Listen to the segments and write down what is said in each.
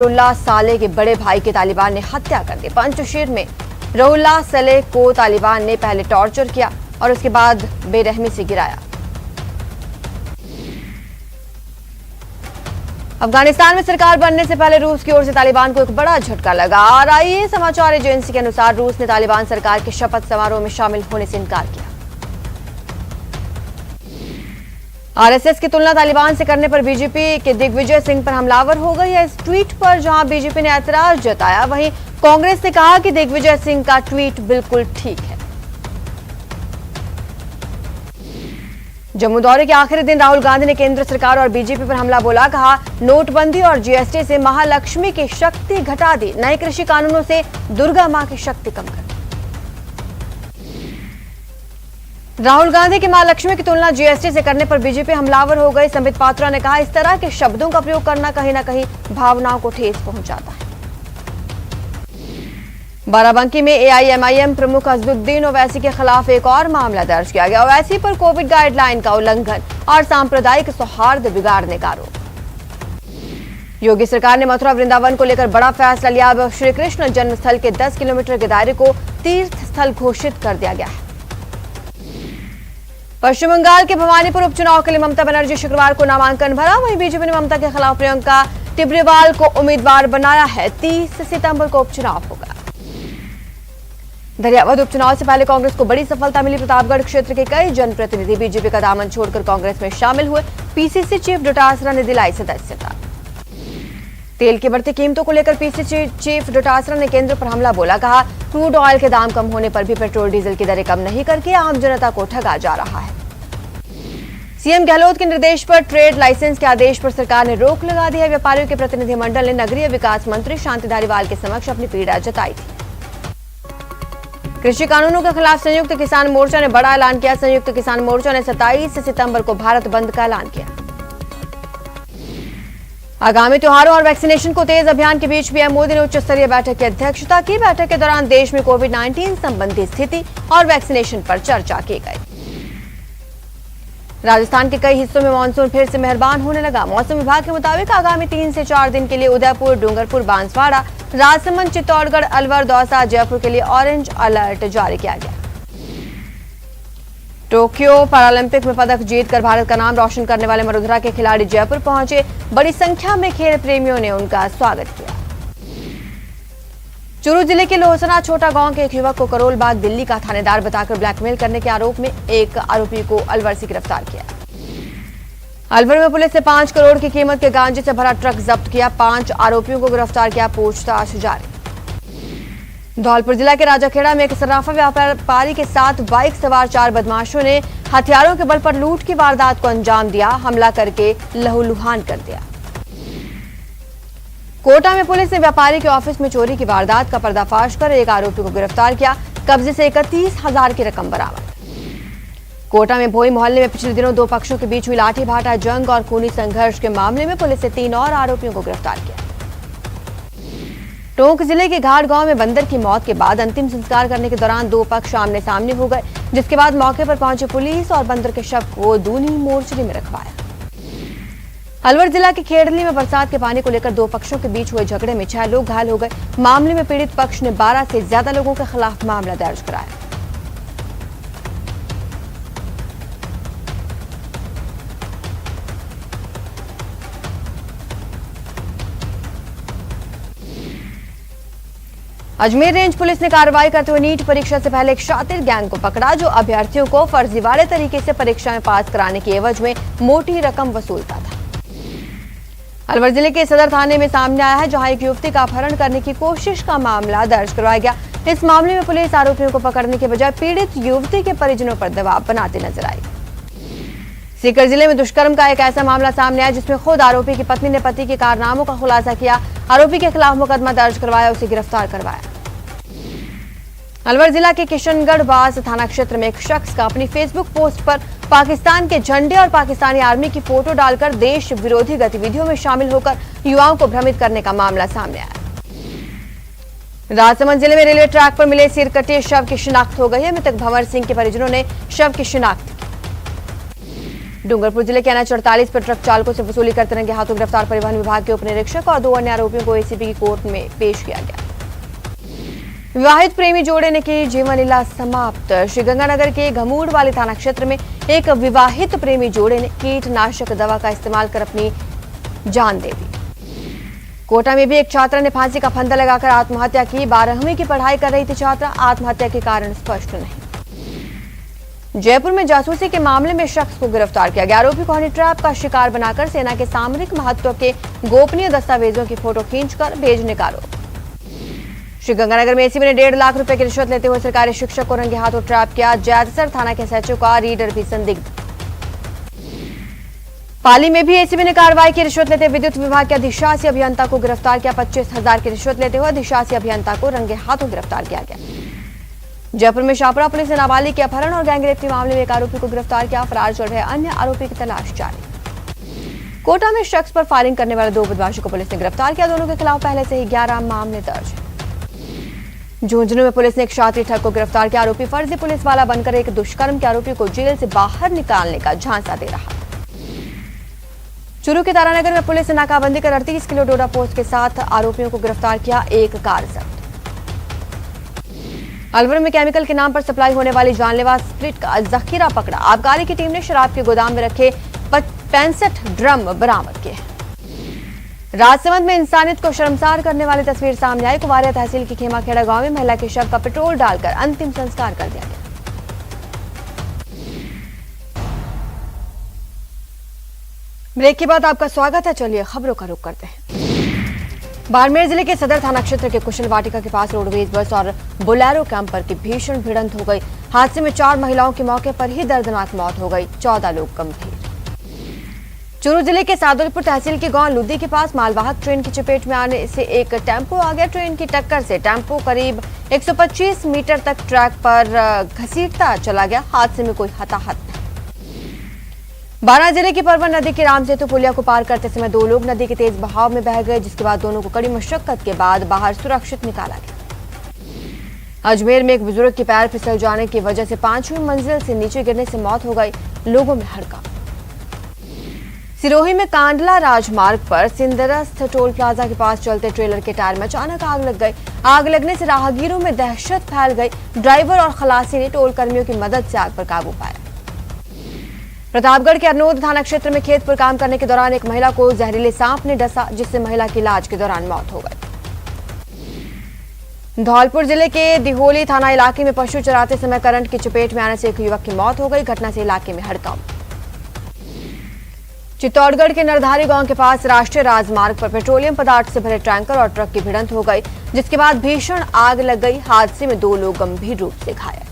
रहुल्लाह सालेह के बड़े भाई की तालिबान ने हत्या कर दी। पंजशेर में रहुल्लाह सालेह को तालिबान ने पहले टॉर्चर किया और उसके बाद बेरहमी से गिराया। अफगानिस्तान में सरकार बनने से पहले रूस की ओर से तालिबान को एक बड़ा झटका लगा। आरआईए समाचार एजेंसी के अनुसार रूस ने तालिबान सरकार के शपथ समारोह में शामिल होने से इनकार किया। आरएसएस की तुलना तालिबान से करने पर बीजेपी के दिग्विजय सिंह पर हमलावर हो गई है। इस ट्वीट पर जहां बीजेपी ने ऐतराज जताया, वहीं कांग्रेस ने कहा कि दिग्विजय सिंह का ट्वीट बिल्कुल ठीक है। जम्मू दौरे के आखिरी दिन राहुल गांधी ने केंद्र सरकार और बीजेपी पर हमला बोला। कहा, नोटबंदी और जीएसटी से महालक्ष्मी की शक्ति घटा दी, नए कृषि कानूनों से दुर्गा मां की शक्ति कम कर दी। राहुल गांधी की मां लक्ष्मी की तुलना जीएसटी से करने पर बीजेपी हमलावर हो गई। संबित पात्रा ने कहा, इस तरह के शब्दों का प्रयोग करना कहीं न कहीं भावनाओं को ठेस पहुंचाता है। बाराबंकी में एआईएमआईएम प्रमुख अजदुद्दीन ओवैसी के खिलाफ एक और मामला दर्ज किया गया। ओवैसी पर कोविड गाइडलाइन का उल्लंघन और सांप्रदायिक सौहार्द बिगाड़ने का आरोप। योगी सरकार ने मथुरा वृंदावन को लेकर बड़ा फैसला लिया। अब श्री कृष्ण जन्मस्थल के 10 किलोमीटर के दायरे को तीर्थ स्थल घोषित कर दिया गया है। पश्चिम बंगाल के भवानीपुर उपचुनाव के लिए ममता बनर्जी शुक्रवार को नामांकन भरा। वहीं बीजेपी ने ममता के खिलाफ प्रियंका टिब्रेवाल को उम्मीदवार बनाया है। 30 सितंबर को उपचुनाव होगा। दरियावद उपचुनाव से पहले कांग्रेस को बड़ी सफलता मिली। प्रतापगढ़ क्षेत्र के कई जनप्रतिनिधि बीजेपी का दामन छोड़कर कांग्रेस में शामिल हुए। पीसीसी चीफ डोटासरा ने दिलाई सदस्यता। तेल की बढ़ती कीमतों को लेकर पीसीसी चीफ डोटासरा ने केंद्र पर हमला बोला। कहा, क्रूड ऑयल के दाम कम होने पर भी पेट्रोल डीजल की दरें कम नहीं करके आम जनता को ठगा जा रहा है। सीएम गहलोत के निर्देश पर ट्रेड लाइसेंस के आदेश पर सरकार ने रोक लगा दी है। व्यापारियों के प्रतिनिधिमंडल ने नगरीय विकास मंत्री शांति धारीवाल के समक्ष अपनी पीड़ा जताई थी। कृषि कानूनों के खिलाफ संयुक्त किसान मोर्चा ने बड़ा ऐलान किया। संयुक्त किसान मोर्चा ने 27 सितंबर को भारत बंद का ऐलान किया। आगामी त्योहारों और वैक्सीनेशन को तेज अभियान के बीच पीएम मोदी ने उच्च स्तरीय बैठक की अध्यक्षता की। बैठक के दौरान देश में कोविड-19 संबंधी स्थिति और वैक्सीनेशन पर चर्चा की गई। राजस्थान के कई हिस्सों में मानसून फिर से मेहरबान होने लगा। मौसम विभाग के मुताबिक आगामी 3 से 4 दिन के लिए उदयपुर, डूंगरपुर, बांसवाड़ा, राजसमंद, चित्तौड़गढ़, अलवर, दौसा, जयपुर के लिए ऑरेंज अलर्ट जारी किया गया। टोक्यो पैरालंपिक में पदक जीतकर भारत का नाम रोशन करने वाले मरुधरा के खिलाड़ी जयपुर पहुंचे। बड़ी संख्या में खेल प्रेमियों ने उनका स्वागत किया। चूरू जिले के लोहसना छोटा गांव के एक युवक को करोल बाग दिल्ली का थानेदार बताकर ब्लैकमेल करने के आरोप में एक आरोपी को अलवर से गिरफ्तार किया। अलवर में पुलिस ने 5 करोड़ की कीमत के गांजे से भरा ट्रक जब्त किया। 5 आरोपियों को गिरफ्तार किया। पूछताछ जारी। धौलपुर जिला के राजाखेड़ा में एक सर्राफा व्यापारी के साथ बाइक सवार 4 बदमाशों ने हथियारों के बल पर लूट की वारदात को अंजाम दिया। हमला करके लहूलुहान कर दिया। कोटा में पुलिस ने व्यापारी के ऑफिस में चोरी की वारदात का पर्दाफाश कर एक आरोपी को गिरफ्तार किया। कब्जे से 31,000 की रकम बरामद। कोटा में भोई मोहल्ले में पिछले दिनों 2 पक्षों के बीच हुई लाठी भाटा जंग और खूनी संघर्ष के मामले में पुलिस ने 3 और आरोपियों को गिरफ्तार किया। टोंक जिले के घाट गांव में बंदर की मौत के बाद अंतिम संस्कार करने के दौरान 2 पक्ष आमने सामने हो गए, जिसके बाद मौके पर पहुंची पुलिस और बंदर के शव को दूनी मोर्चरी में रखवाया। अलवर जिला के खेड़ली में बरसात के पानी को लेकर 2 पक्षों के बीच हुए झगड़े में 6 लोग घायल हो गए। मामले में पीड़ित पक्ष ने 12 से ज्यादा लोगों के खिलाफ मामला दर्ज कराया। अजमेर रेंज पुलिस ने कार्रवाई करते हुए नीट परीक्षा से पहले एक शातिर गैंग को पकड़ा, जो अभ्यर्थियों को फर्जीवाड़े तरीके से परीक्षा में पास कराने की एवज में मोटी रकम वसूलता था। अलवर जिले के सदर थाने में सामने आया है, जहां एक युवती का अपहरण करने की कोशिश का मामला दर्ज करवाया गया। इस मामले में पुलिस आरोपियों को पकड़ने के बजाय पीड़ित युवती के परिजनों पर दबाव बनाते नजर आई। सीकर जिले में दुष्कर्म का एक ऐसा मामला सामने आया, जिसमें खुद आरोपी की पत्नी ने पति के कारनामों का खुलासा किया। आरोपी के खिलाफ मुकदमा दर्ज करवाया, उसे गिरफ्तार करवाया। अलवर जिला के किशनगढ़ बास थाना क्षेत्र में एक शख्स का अपनी फेसबुक पोस्ट पर पाकिस्तान के झंडे और पाकिस्तानी आर्मी की फोटो डालकर देश विरोधी गतिविधियों में शामिल होकर युवाओं को भ्रमित करने का मामला सामने आया। राजसमंद जिले में रेलवे ट्रैक पर मिले सिरकटे शव की शिनाख्त हो गई है। मृतक भंवर सिंह के परिजनों ने शव की शिनाख्त की। डूंगरपुर जिले के NH 48 पर ट्रक चालकों से वसूली करते रंगे हाथों गिरफ्तार परिवहन विभाग के उप निरीक्षक और 2 अन्य आरोपियों को एसीबी की कोर्ट में पेश किया गया। विवाहित प्रेमी जोड़े ने की जीवन लीला समाप्त। श्रीगंगानगर के घमूड़वाली थाना क्षेत्र में एक विवाहित प्रेमी जोड़े ने कीटनाशक दवा का इस्तेमाल कर अपनी जान दे दी। कोटा में भी एक छात्रा ने फांसी का फंदा लगाकर आत्महत्या की। 12वीं की पढ़ाई कर रही थी छात्रा, आत्महत्या के कारण स्पष्ट नहीं। जयपुर में जासूसी के मामले में शख्स को गिरफ्तार किया गया। आरोपी को हनी ट्रैप का शिकार बनाकर सेना के सामरिक महत्व के गोपनीय दस्तावेजों की फोटो खींचकर भेजने का आरोप। श्रीगंगानगर में एसीबी ने 1.5 लाख रुपए की रिश्वत लेते हुए सरकारी शिक्षक को रंगे हाथों ट्रैप किया। जैतसर थाना के SHO का रीडर भी संदिग्ध। पाली में भी एसीबी ने कार्रवाई की। रिश्वत लेते विद्युत विभाग के अधिशासी अभियंता को गिरफ्तार किया। 25,000 की रिश्वत लेते हुए अधिशासी अभियंता को रंगे हाथों गिरफ्तार किया गया। जयपुर में शाहपुरा पुलिस ने नाबालिग के अपहरण और गैंगरेप के मामले में एक आरोपी को गिरफ्तार किया। फरार चल रहे अन्य आरोपी की तलाश जारी। कोटा में शख्स पर फायरिंग करने वाले 2 बदमाशों को पुलिस ने गिरफ्तार किया। दोनों के खिलाफ पहले से ही 11 मामले दर्ज हैं। झुंझुनू में पुलिस ने एक शातिर ठग को गिरफ्तार किया। आरोपी फर्जी पुलिस वाला बनकर एक दुष्कर्म के आरोपी को जेल से बाहर निकालने का झांसा दे रहा। चूरू के तारानगर में पुलिस ने नाकाबंदी कर 38 किलो डोडा पोस्ट के साथ आरोपियों को गिरफ्तार किया। एक कार जब्त। अलवर में केमिकल के नाम पर सप्लाई होने वाली जानलेवा स्प्रिट का जखीरा पकड़ा। आबकारी की टीम ने शराब के गोदाम में रखे 65 ड्रम बरामद किए। राजसमंद में इंसानियत को शर्मसार करने वाली तस्वीर सामने आई। कुवारिया तहसील की खेमाखेड़ा गांव में महिला के शव का पेट्रोल डालकर अंतिम संस्कार कर दिया गया। ब्रेक के बाद आपका स्वागत है। चलिए खबरों का रुख करते हैं। बाड़मेर जिले के सदर थाना क्षेत्र के कुशल वाटिका के पास रोडवेज बस और बोलेरो कैंपर की भीषण भिड़ंत हो गई। हादसे में 4 महिलाओं की मौके पर ही दर्दनाक मौत हो गई। 14 लोग गंभीर। चूरू जिले के सादुलपुर तहसील के गांव लुद्दी के पास मालवाहक ट्रेन की चपेट में आने से एक टेम्पो आ गया। ट्रेन की टक्कर से टेम्पो करीब 125 मीटर तक ट्रैक पर घसीटता चला गया। हादसे में कोई हताहत नहीं। बारां जिले की परवन नदी की राम सेतु पुलिया को पार करते समय 2 लोग नदी के तेज बहाव में बह गए, जिसके बाद दोनों को कड़ी मशक्कत के बाद बाहर सुरक्षित निकाला गया। अजमेर में एक बुजुर्ग के पैर फिसल जाने की वजह से 5वीं मंजिल से नीचे गिरने से मौत हो गई। लोगों में हड़कंप। सिरोही में कांडला राजमार्ग पर सिंदरस्थ टोल प्लाजा के पास चलते ट्रेलर के टायर में अचानक आग लग गई। आग लगने से राहगीरों में दहशत फैल गई। ड्राइवर और खलासी ने टोल कर्मियों की मदद से आग पर काबू पाया। प्रतापगढ़ के अरनोद थाना क्षेत्र में खेत पर काम करने के दौरान एक महिला को जहरीले सांप ने डसा, जिससे महिला की इलाज के दौरान मौत हो गई। धौलपुर जिले के दिहोली थाना इलाके में पशु चराते समय करंट की चपेट में आने से एक युवक की मौत हो गई। घटना से इलाके में हड़कंप। चित्तौड़गढ़ के नरधारी गांव के पास राष्ट्रीय राजमार्ग पर पेट्रोलियम पदार्थ से भरे टैंकर और ट्रक की भिड़ंत हो गई, जिसके बाद भीषण आग लग गई। हादसे में 2 लोग गंभीर रूप से घायल।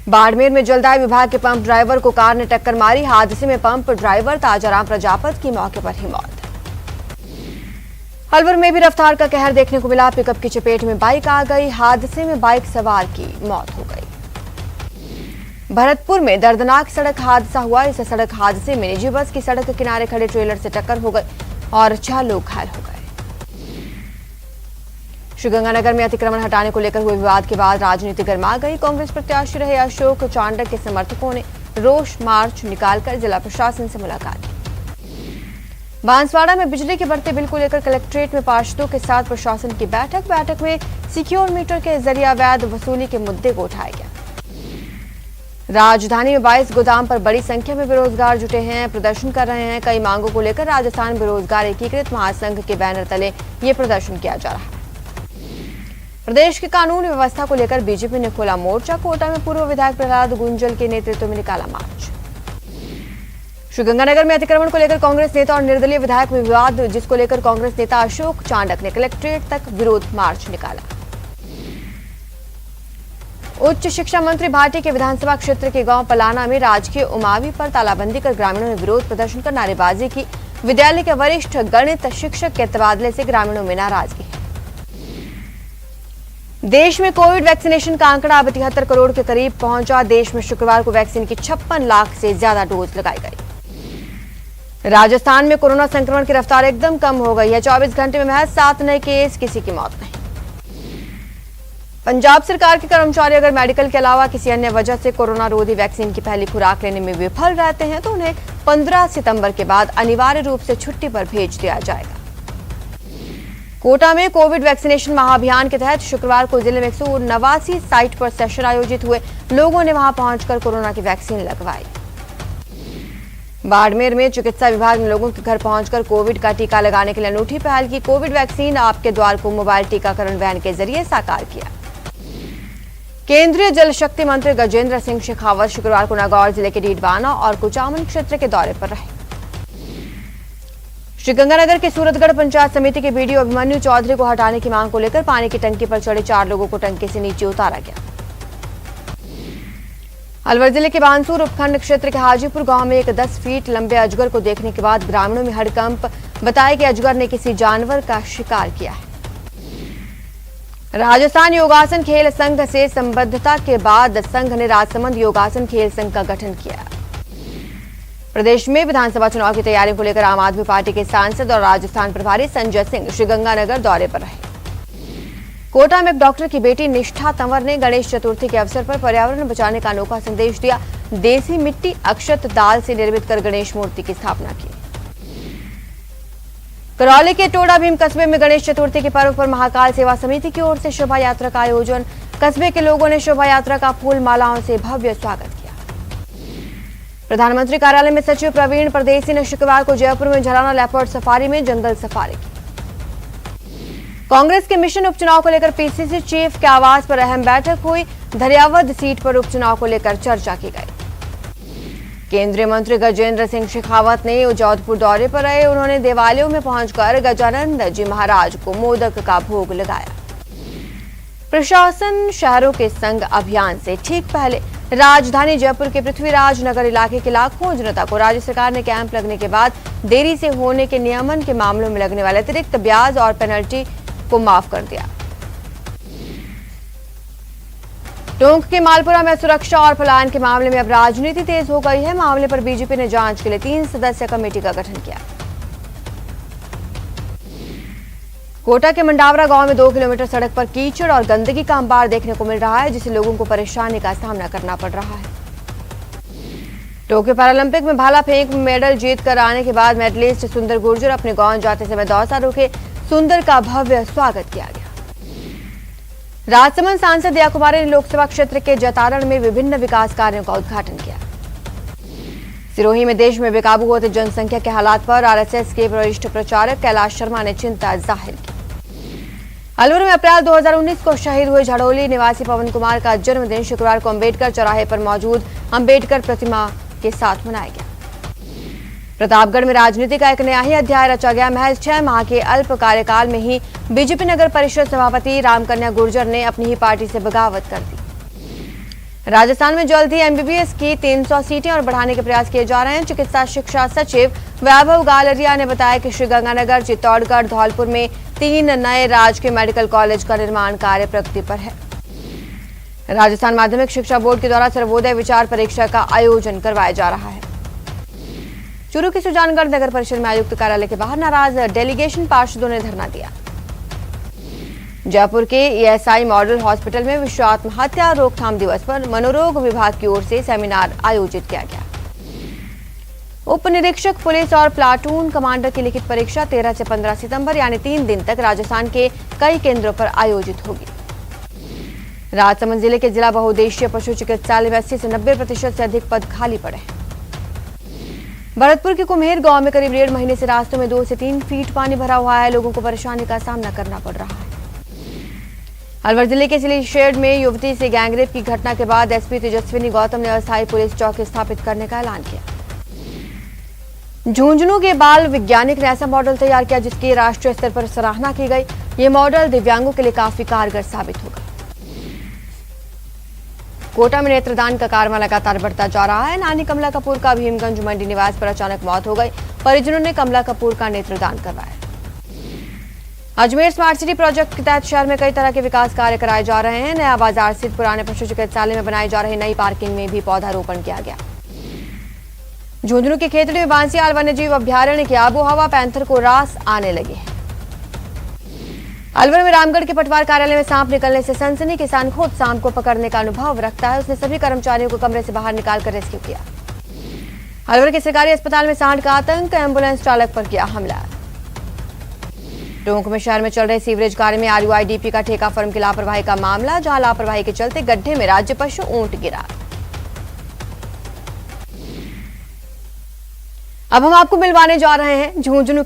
बाड़मेर में जलदाय विभाग के पंप ड्राइवर को कार ने टक्कर मारी। हादसे में पंप ड्राइवर ताजाराम प्रजापत की मौके पर ही मौत। अलवर में भी रफ्तार का कहर देखने को मिला। पिकअप की चपेट में बाइक आ गई। हादसे में बाइक सवार की मौत हो गई। भरतपुर में दर्दनाक सड़क हादसा हुआ। इस सड़क हादसे में निजी बस की सड़क किनारे खड़े ट्रेलर से टक्कर हो गई और 4 लोग घायल हो गए। श्रीगंगानगर में अतिक्रमण हटाने को लेकर हुए विवाद के बाद राजनीति गर्मा गई। कांग्रेस प्रत्याशी रहे अशोक चांडक के समर्थकों ने रोष मार्च निकालकर जिला प्रशासन से मुलाकात की। बांसवाड़ा में बिजली के बढ़ते बिल को लेकर कलेक्ट्रेट में पार्षदों के साथ प्रशासन की बैठक में सिक्योर मीटर के जरिए अवैध वसूली के मुद्दे को उठाया गया। राजधानी में 22 गोदाम पर बड़ी संख्या में बेरोजगार जुटे हैं, प्रदर्शन कर रहे हैं। कई मांगों को लेकर राजस्थान बेरोजगार एकीकृत महासंघ के बैनर तले ये प्रदर्शन किया जा रहा है। प्रदेश की कानून व्यवस्था को लेकर बीजेपी ने खोला मोर्चा। कोटा में पूर्व विधायक प्रहलाद गुंजल के नेतृत्व में निकाला मार्च। श्रीगंगानगर में अतिक्रमण को लेकर कांग्रेस नेता और निर्दलीय विधायक में विवाद, जिसको लेकर कांग्रेस नेता अशोक चांडक ने कलेक्ट्रेट तक विरोध मार्च निकाला। उच्च शिक्षा मंत्री भाटी के विधानसभा क्षेत्र के गांव पलाना में राजकीय उमावी पर तालाबंदी कर ग्रामीणों ने विरोध प्रदर्शन कर नारेबाजी की। विद्यालय के वरिष्ठ गणित शिक्षक के तबादले से ग्रामीणों में नाराजगी है। देश में कोविड वैक्सीनेशन का आंकड़ा अब 73 करोड़ के करीब पहुंचा। देश में शुक्रवार को वैक्सीन की 56 लाख से ज्यादा डोज लगाई गई। राजस्थान में कोरोना संक्रमण की रफ्तार एकदम कम हो गई है। 24 घंटे में महज 7 नए केस, किसी की मौत नहीं। पंजाब सरकार के कर्मचारी अगर मेडिकल के अलावा किसी अन्य वजह से कोरोना रोधी वैक्सीन की पहली खुराक लेने में विफल रहते हैं तो उन्हें 15 सितंबर के बाद अनिवार्य रूप से छुट्टी पर भेज दिया जाएगा। कोटा में कोविड वैक्सीनेशन महाअभियान के तहत शुक्रवार को जिले में 189 साइट पर सेशन आयोजित हुए। लोगों ने वहां पहुंचकर कोरोना की वैक्सीन लगवाई। बाड़मेर में चिकित्सा विभाग ने लोगों के घर पहुंचकर कोविड का टीका लगाने के लिए अनूठी पहल की। कोविड वैक्सीन आपके द्वार को मोबाइल टीकाकरण वैन के जरिए साकार किया। केंद्रीय जल शक्ति मंत्री गजेंद्र सिंह शेखावत शुक्रवार को नागौर जिले के डीडवाना और कुचामन क्षेत्र के दौरे पर रहे। श्रीगंगानगर के सूरतगढ़ पंचायत समिति के बीडीओ अभिमन्यु चौधरी को हटाने की मांग को लेकर पानी की टंकी पर चढ़े 4 लोगों को टंकी से नीचे उतारा गया। अलवर जिले के बानसूर उपखंड क्षेत्र के हाजीपुर गांव में एक 10 फीट लंबे अजगर को देखने के बाद ग्रामीणों में हड़कंप। बताया कि अजगर ने किसी जानवर का शिकार किया है। राजस्थान योगासन खेल संघ से संबद्धता के बाद संघ ने राजसमंद योगासन खेल संघ का गठन किया। प्रदेश में विधानसभा चुनाव की तैयारियों को लेकर आम आदमी पार्टी के सांसद और राजस्थान प्रभारी संजय सिंह श्रीगंगानगर दौरे पर रहे। कोटा में एक डॉक्टर की बेटी निष्ठा तंवर ने गणेश चतुर्थी के अवसर पर पर्यावरण बचाने का अनोखा संदेश दिया। देसी मिट्टी अक्षत दाल से निर्मित कर गणेश मूर्ति की स्थापना की। करौली के टोडा भीम कस्बे में गणेश चतुर्थी के पर्व पर महाकाल सेवा समिति की ओर से शोभा यात्रा का आयोजन। कस्बे के लोगों ने शोभा यात्रा का फूल मालाओं से भव्य स्वागत किया। प्रधानमंत्री कार्यालय में सचिव प्रवीण परदेसी ने शुक्रवार को जयपुर में झलाना लेपर्ड सफारी में जंगल सफारी की। कांग्रेस के मिशन उपचुनाव को लेकर पीसीसी चीफ के आवास पर अहम बैठक हुई। धरियावद सीट पर उपचुनाव को लेकर चर्चा की गई। केंद्रीय मंत्री गजेंद्र सिंह शेखावत ने जोधपुर दौरे पर रहे। उन्होंने देवालयों में पहुंचकर गजानंद जी महाराज को मोदक का भोग लगाया। प्रशासन शहरों के संग अभियान से ठीक पहले राजधानी जयपुर के पृथ्वीराज नगर इलाके के लाखों जनता को राज्य सरकार ने कैंप लगने के बाद देरी से होने के नियमन के मामलों में लगने वाले अतिरिक्त ब्याज और पेनल्टी को माफ कर दिया। टोंक के मालपुरा में सुरक्षा और पलायन के मामले में अब राजनीति तेज हो गई है। मामले पर बीजेपी ने जांच के लिए 3 सदस्यीय कमेटी का गठन किया। कोटा के मंडावरा गांव में 2 किलोमीटर सड़क पर कीचड़ और गंदगी का अंबार देखने को मिल रहा है, जिससे लोगों को परेशानी का सामना करना पड़ रहा है। टोक्यो पैरालंपिक में भाला फेंक में मेडल जीत कर आने के बाद मेडलिस्ट सुंदर गुर्जर अपने गांव जाते समय दौसा रुके। सुंदर का भव्य स्वागत किया गया। राजसमंद सांसद दिया कुमारी ने लोकसभा क्षेत्र के जतारण में विभिन्न विकास कार्यों का उद्घाटन किया। सिरोही में देश में बेकाबू होते जनसंख्या के हालात पर आरएसएस के वरिष्ठ प्रचारक कैलाश शर्मा ने चिंता जाहिर की। अलवर में अप्रैल 2019 को शहीद हुए झड़ोली निवासी पवन कुमार का जन्मदिन शुक्रवार को अंबेडकर चौराहे पर मौजूद अंबेडकर प्रतिमा के साथ मनाया गया। प्रतापगढ़ में राजनीति का एक नया ही अध्याय रचा गया। महज 6 माह के अल्प कार्यकाल में ही बीजेपी नगर परिषद सभापति रामकन्या गुर्जर ने अपनी ही पार्टी से बगावत कर दी। राजस्थान में जल्द ही एमबीबीएस की 300 सीटें और बढ़ाने के प्रयास किए जा रहे हैं। चिकित्सा शिक्षा सचिव वैभव गालरिया ने बताया कि श्रीगंगानगर, चित्तौड़गढ़, धौलपुर में 3 नए राजकीय मेडिकल कॉलेज का निर्माण कार्य प्रगति पर है। राजस्थान माध्यमिक शिक्षा बोर्ड के द्वारा सर्वोदय विचार परीक्षा का आयोजन करवाया जा रहा है। चूरू के सुजानगढ़ नगर परिषद में आयुक्त कार्यालय के बाहर नाराज डेलीगेशन पार्षदों ने धरना दिया। जयपुर के ईएसआई मॉडल हॉस्पिटल में विश्व आत्महत्या रोकथाम दिवस पर मनोरोग विभाग की ओर से सेमिनार आयोजित किया गया। उप निरीक्षक पुलिस और प्लाटून कमांडर की लिखित परीक्षा 13 से 15 सितंबर यानी 3 दिन तक राजस्थान के कई केंद्रों पर आयोजित होगी। राजसमंद जिले के जिला बहुउद्देशीय पशु चिकित्सालय में 80 से 90% से अधिक पद खाली पड़े हैं। भरतपुर के कुम्हेर गांव में करीब 1.5 महीने से रास्तों में 2 से 3 फीट पानी भरा हुआ है। लोगों को परेशानी का सामना करना पड़ रहा है। अलवर जिले के सिलीशेड में युवती से गैंगरेप की घटना के बाद एसपी तेजस्विनी गौतम ने अस्थायी पुलिस चौकी स्थापित करने का ऐलान किया। झुंझुनू के बाल वैज्ञानिक ने ऐसा मॉडल तैयार किया जिसकी राष्ट्रीय स्तर पर सराहना की गई। ये मॉडल दिव्यांगों के लिए काफी कारगर साबित होगा। कोटा में नेत्रदान का कारवां लगातार बढ़ता जा रहा है। नानी कमला कपूर का भीमगंज मंडी निवास पर अचानक मौत हो गई। परिजनों ने कमला कपूर का नेत्रदान करवाया। अजमेर स्मार्ट सिटी प्रोजेक्ट के तहत शहर में कई तरह के विकास कार्य कराए जा रहे हैं। नया बाजार स्थित पुराने पशु चिकित्सालय में बनाई जा रही नई पार्किंग में भी पौधारोपण किया गया। झुंझुनू के खेतड़ी में बांसियाल वन्यजीव अभ्यारण्य की आबोहवा पैंथर को रास आने लगी है। अलवर में रामगढ़ के पटवार कार्यालय में सांप निकलने से सनसनी। किसान खुद सांप को पकड़ने का अनुभव रखता है। उसने सभी कर्मचारियों को कमरे से बाहर निकालकर रेस्क्यू किया। अलवर के सरकारी अस्पताल में सांड का आतंक। एम्बुलेंस चालक पर किया हमला। टोंक में शहर में चल रहे सीवरेज कार्य में RUIDP का ठेका फर्म की लापरवाही का मामला, जहां लापरवाही के चलते गड्ढे में राज्य पशु ऊंट गिरा। अब हम आपको मिलवाने जा रहे हैं झुंझुनू